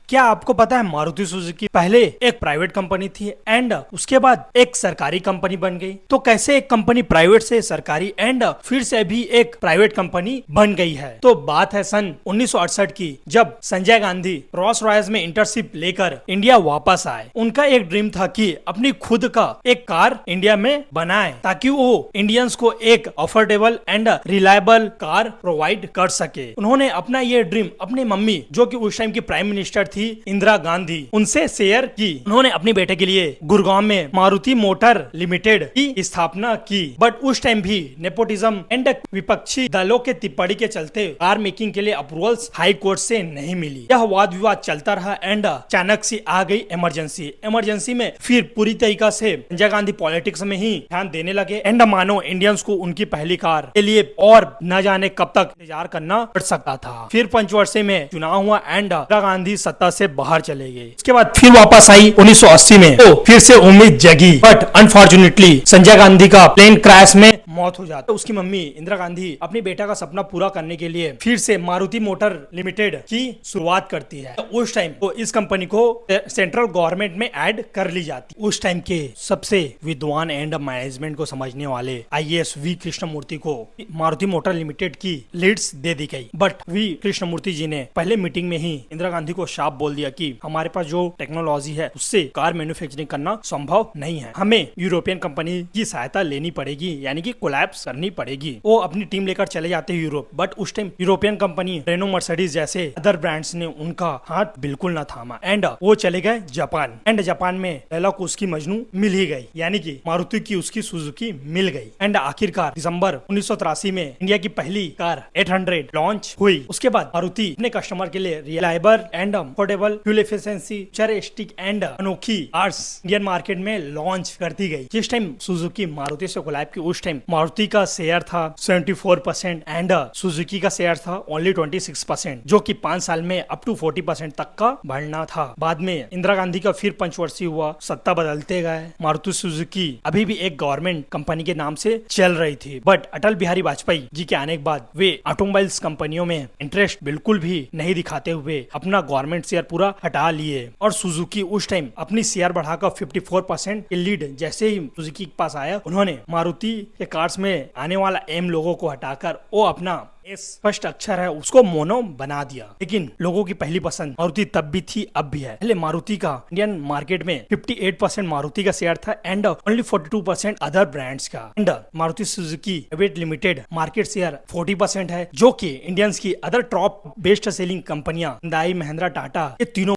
क्या आपको पता है मारुति सुजुकी पहले एक प्राइवेट कंपनी थी एंड उसके बाद एक सरकारी कंपनी बन गई। तो कैसे एक कंपनी प्राइवेट से सरकारी एंड फिर से अभी एक प्राइवेट कंपनी बन गई है। तो बात है सन 1968 की, जब संजय गांधी रोल्स रॉयस में इंटर्नशिप लेकर इंडिया वापस आए। उनका एक ड्रीम था कि अपनी खुद का एक कार इंडिया में बनाए ताकि वो इंडियंस को एक affordable and reliable car provide कर सके। उन्होंने अपना ये ड्रीम अपनी मम्मी, जो कि उस टाइम की प्राइम मिनिस्टर थी इंदिरा गांधी, उनसे शेयर की। उन्होंने अपने बेटे के लिए गुड़गांव में मारुति मोटर लिमिटेड की स्थापना की। बट उस टाइम भी नेपोटिज्म एंड विपक्षी दलों के टिप्पणी के चलते कार मेकिंग के लिए अप्रूवल्स हाई कोर्ट से नहीं मिली। यह वाद विवाद चलता रहा एंड अचानक से आ गई इमरजेंसी में फिर पूरी तरीका से संजय गांधी पॉलिटिक्स में ही ध्यान देने लगे एंड मानो इंडियंस को उनकी पहली कार के लिए और न जाने कब तक इंतजार करना पड़ सकता था। फिर पंचवर्षीय में चुनाव हुआ एंड इंदिरा गांधी सत्ता से बाहर चले गए। इसके बाद फिर वापस आई 1980 में, तो फिर से उम्मीद जगी। बट अनफॉर्चुनेटली संजय गांधी का प्लेन क्रैश में मौत हो जाती है। उसकी मम्मी इंदिरा गांधी अपने बेटा का सपना पूरा करने के लिए फिर से मारुति मोटर लिमिटेड की शुरुआत करती है। तो उस टाइम तो इस कंपनी को सेंट्रल गवर्नमेंट में ऐड कर ली जाती। उस टाइम के सबसे विद्वान एंड मैनेजमेंट को समझने वाले आईएएस वी कृष्णमूर्ति को मारुति मोटर लिमिटेड की लीड्स दे दी गई। बट वी कृष्णमूर्ति जी ने पहले मीटिंग में ही इंदिरा गांधी को शाप बोल दिया कि हमारे पास जो टेक्नोलॉजी है उससे कार मैन्युफैक्चरिंग करना संभव नहीं है, हमें यूरोपियन कंपनी की सहायता लेनी पड़ेगी, यानी कि कोलैप्स करनी पड़ेगी। वो अपनी टीम लेकर चले जाते हैं यूरोप। बट उस time European company Reno Mercedes जैसे अदर ब्रांड्स ने उनका हाथ बिल्कुल न थामा एंड वो चले गए जापान। एंड जापान में लैला को उसकी मजनू मिल ही गई, यानी कि मारुति की उसकी सुजुकी मिल गई। एंड आखिरकार दिसंबर 1983 में इंडिया की पहली कार 800 लॉन्च हुई। उसके बाद मारुति अपने कस्टमर के लिए reliable and affordable fuel efficiency futuristic and अनोखी कार्स इंडियन मार्केट में लॉन्च करती गई। जिस टाइम सुजुकी मारुति से कोलैब की, उस टाइम मारुति का शेयर था 74% एंड सुजुकी का शेयर था ओनली 26%, जो कि 5 साल में अप टू 40% तक का बढ़ना था। बाद में इंदिरा गांधी का फिर पंचवर्षीय हुआ, सत्ता बदलते गए। मारुति सुजुकी अभी भी एक गवर्नमेंट कंपनी के नाम से चल रही थी। बट अटल बिहारी वाजपेयी जी के आने के बाद वे ऑटोमोबाइल्स कंपनियों में इंटरेस्ट बिल्कुल भी नहीं दिखाते हुए अपना गवर्नमेंट शेयर पूरा हटा लिए। और सुजुकी उस टाइम अपनी शेयर बढ़ाकर 54% के लीड जैसे ही सुजुकी के पास आया, उन्होंने मारुति के कार्स में आने वाला एम लोगों को हटाकर वो अपना स्पष्ट अक्षर है उसको मोनो बना दिया। लेकिन लोगों की पहली पसंद मारुति तब भी थी, अब भी है। पहले मारुति का इंडियन मार्केट में 58% मारुति का शेयर था एंड ओनली 42% अदर ब्रांड्स का। And Maruti Suzuki private limited market share 40% है, जो कि इंडियंस की अदर टॉप बेस्ट सेलिंग कंपनियां हिंदाई, महिंद्रा, टाटा, ये तीनों